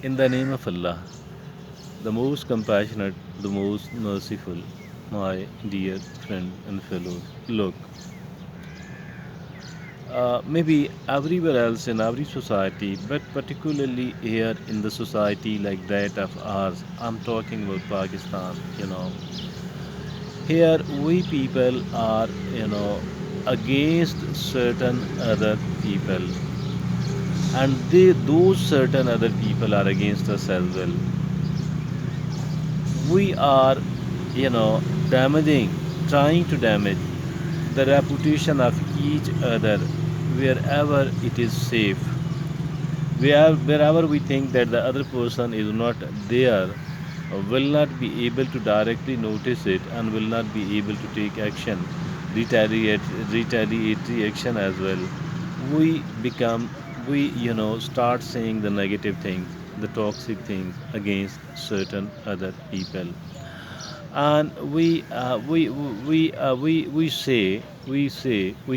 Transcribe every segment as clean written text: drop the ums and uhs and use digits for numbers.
In the name of Allah, the most compassionate, the most merciful, my dear friend and fellows. Look, maybe everywhere else in every society, but particularly here in the society like that of ours, I'm talking about Pakistan. Here we people are, against certain other people, and those certain other people are against us as well. We are, damaging, trying to damage the reputation of each other wherever it is safe. Wherever we think that the other person is not there, will not be able to directly notice it and will not be able to take action, retaliate, retaliatory action as well. We become, start saying the negative things, the toxic things against certain other people, and we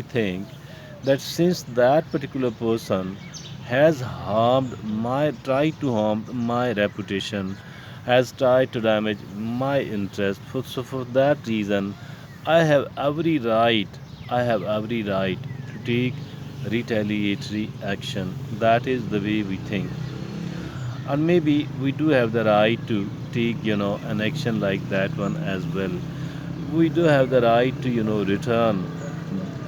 think that since that particular person has tried to harm my reputation, has tried to damage my interest, so for that reason I have every right, to take retaliatory action. That is the way we think. And maybe we do have the right to take, an action like that one as well. We do have the right to, return,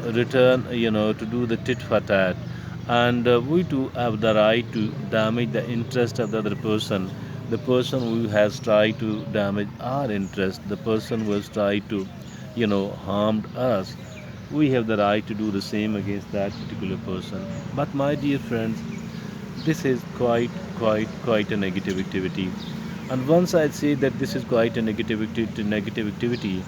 to do the tit for tat. And we do have the right to damage the interest of the other person, the person who has tried to damage our interest, the person who has tried to, harmed us. We have the right to do the same against that particular person. But my dear friends, this is quite a negative activity. And once I say that this is quite a negative activity,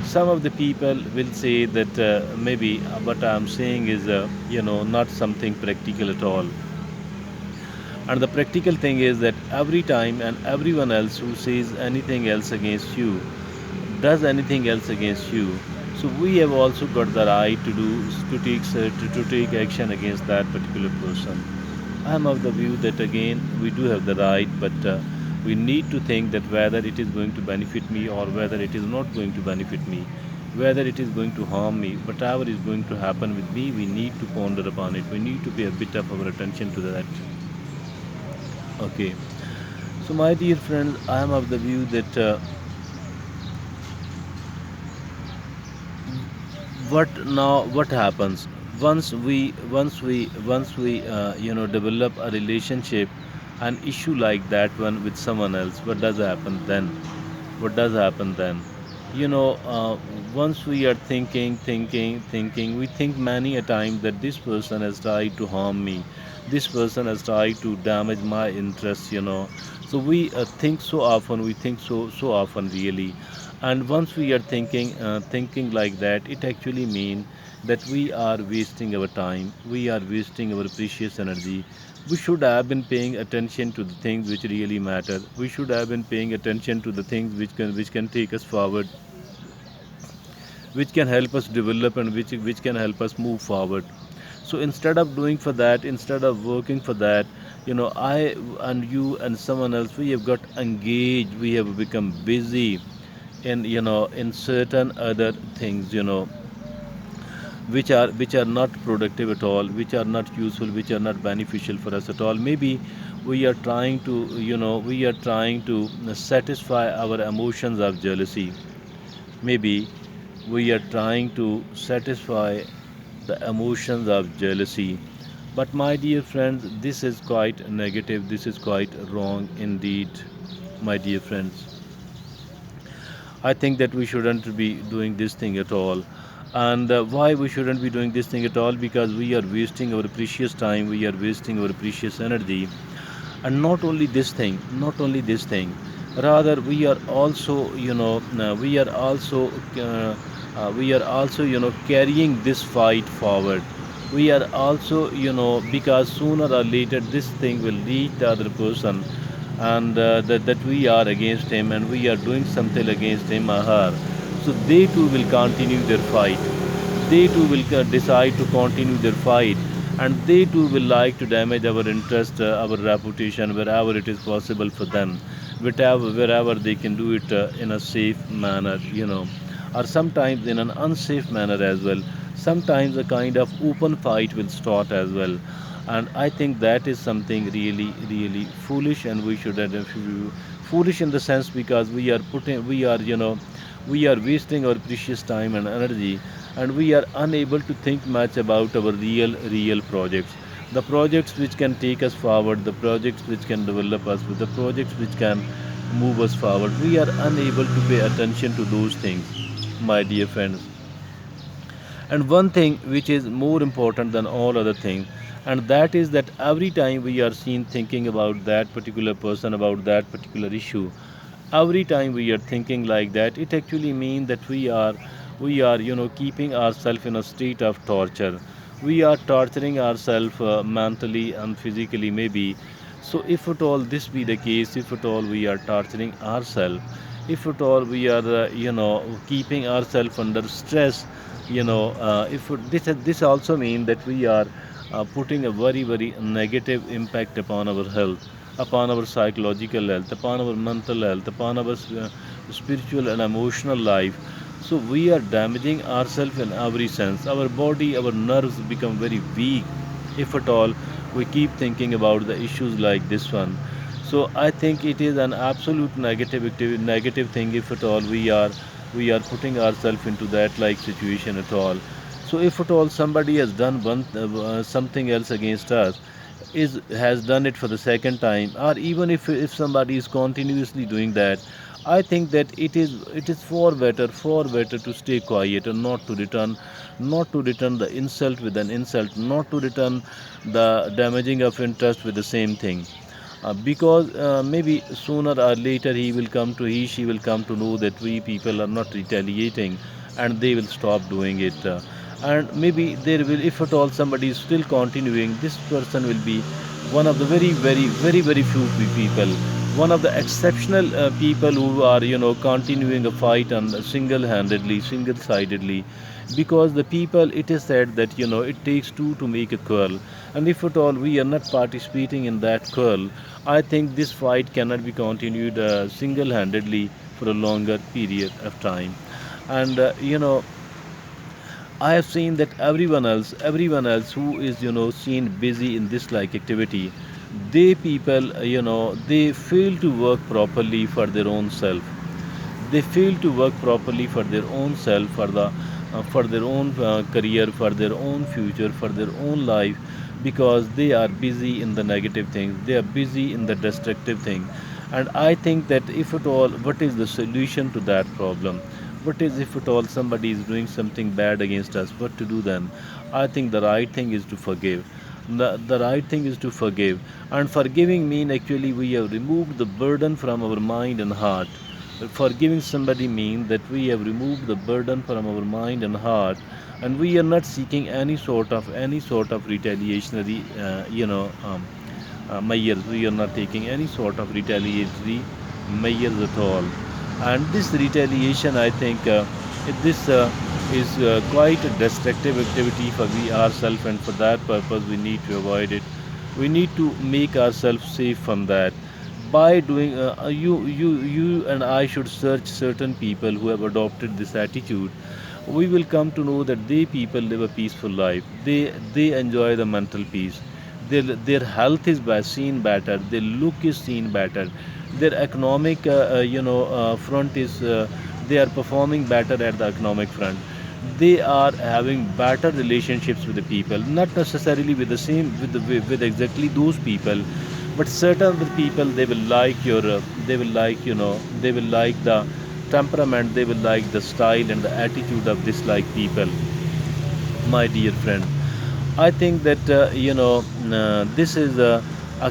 some of the people will say that maybe what I'm saying is not something practical at all. And the practical thing is that every time and everyone else who says anything else against you, does anything else against you, so we have also got the right to do, to take action against that particular person. I am of the view that again we do have the right, but we need to think that whether it is going to benefit me or whether it is not going to benefit me, whether it is going to harm me, whatever is going to happen with me, we need to ponder upon it. We need to pay a bit of our attention to that. Okay. So my dear friends, I am of the view that what happens once we develop a relationship, an issue like that one with someone else, what does happen then? What does happen then? you know uh, Once we are thinking, we think many a time that this person has tried to harm me, this person has tried to damage my interests. So we think so often, we think so often really. And once we are thinking like that, it actually means that we are wasting our time, we are wasting our precious energy. We should have been paying attention to the things which really matter. We should have been paying attention to the things which can take us forward, which can help us develop, and which can help us move forward. So instead of doing for that, instead of working for that, I and you and someone else, we have got engaged, we have become busy in certain other things, which are not productive at all, which are not useful, which are not beneficial for us at all. Maybe we are trying to satisfy our emotions of jealousy. Maybe we are trying to satisfy the emotions of jealousy. But my dear friends, this is quite negative, this is quite wrong indeed. My dear friends, I think that we shouldn't be doing this thing at all. And why we shouldn't be doing this thing at all? Because we are wasting our precious time, we are wasting our precious energy. And not only this thing, rather we are also, we are also, carrying this fight forward. We are also, because sooner or later this thing will reach the other person, and that we are against him and we are doing something against him or her. So they too will continue their fight, they too will decide to continue their fight. and they too will like to damage our interest, our reputation, wherever it is possible for them, wherever they can do it in a safe manner, or sometimes in an unsafe manner as well. Sometimes a kind of open fight will start as well, and I think that is something really, really foolish, and we should foolish in the sense because we are wasting our precious time and energy, and we are unable to think much about our real projects, the projects which can take us forward, the projects which can develop us, with the projects which can move us forward. We are unable to pay attention to those things, my dear friends. And one thing which is more important than all other things, and that is that every time we are seen thinking about that particular person, about that particular issue, every time we are thinking like that, it actually means that we are keeping ourselves in a state of torture. We are torturing ourselves mentally and physically, maybe. So if at all this be the case, if at all we are torturing ourselves, if at all we are keeping ourselves under stress, if this also means that we are putting a very negative impact upon our health, upon our psychological health, upon our mental health, upon our spiritual and emotional life. So we are damaging ourselves in every sense. Our body, our nerves become very weak if at all we keep thinking about the issues like this one. So I think it is an absolute negative thing if at all we are putting ourselves into that like situation at all. So if at all somebody has done something else against us, is has done it for the second time, or even if somebody is continuously doing that, I think that it is far better to stay quiet and not to return the insult with an insult, not to return the damaging of interest with the same thing, because maybe sooner or later he she will come to know that we people are not retaliating, and they will stop doing it, and maybe there will, if at all somebody is still continuing, this person will be one of the very few people, one of the exceptional people who are continuing a fight and single-sidedly, because the people, it is said that it takes two to make a quarrel, and if at all we are not participating in that quarrel, I think this fight cannot be continued single-handedly for a longer period of time. And I have seen that everyone else who is seen busy in this like activity, they people they fail to work properly for their own self. They fail to work properly for their own self, for their own career, for their own future, for their own life, because they are busy in the negative things. They are busy in the destructive thing. And I think that if at all, what is the solution to that problem? What is if at all somebody is doing something bad against us? What to do then? I think the right thing is to forgive. The right thing is to forgive. And forgiving mean actually we have removed the burden from our mind and heart. Forgiving somebody means that we have removed the burden from our mind and heart, and we are not seeking any sort of retaliatory measures. We are not taking any sort of retaliatory measures at all. And this retaliation, I think, this is quite a destructive activity for we ourselves, and for that purpose, we need to avoid it. We need to make ourselves safe from that by doing you and I should search certain people who have adopted this attitude. We will come to know that they people live a peaceful life. They enjoy the mental peace. Their health is seen better. Their look is seen better. Their economic front is they are performing better at the economic front. They are having better relationships with the people, not necessarily with the same with exactly those people, but certain other people, they will like your they will like they will like the temperament, they will like the style and the attitude of this like people, my dear friend. I think that this is a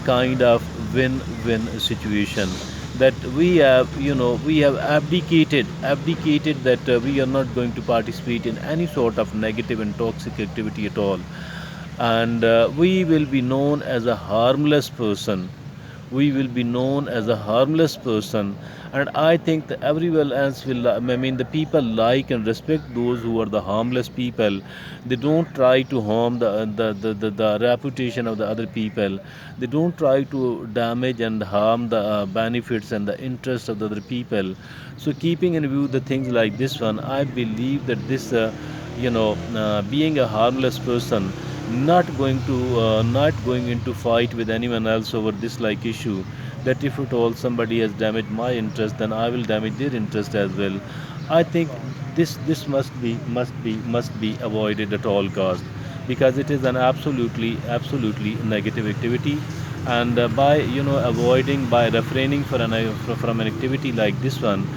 kind of win-win situation, that we have abdicated that we are not going to participate in any sort of negative and toxic activity at all, and we will be known as a harmless person. we will be known as a harmless person. And I think that everyone else will, I mean, the people like and respect those who are the harmless people. They don't try to harm the reputation of the other people. They don't try to damage and harm the benefits and the interests of the other people. So keeping in view the things like this one, I believe that this being a harmless person, not going into fight with anyone else over this like issue, that if at all somebody has damaged my interest, then I will damage their interest as well. I think this must be avoided at all cost, because it is an absolutely negative activity. And by avoiding, by refraining from an activity like this one,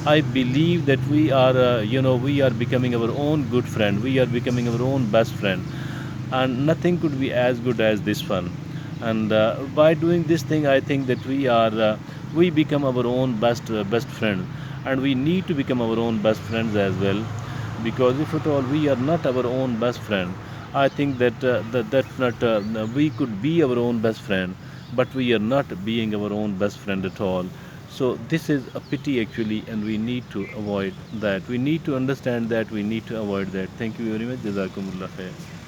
I believe that we are becoming our own good friend. We are becoming our own best friend, and nothing could be as good as this one. And by doing this thing, I think that we become our own best friend, and we need to become our own best friends as well. Because if at all we are not our own best friend, I think that's not we could be our own best friend, but we are not being our own best friend at all. So this is a pity actually, and we need to avoid that. We need to understand that. We need to avoid that. Thank you very much. Jazakumullah khair.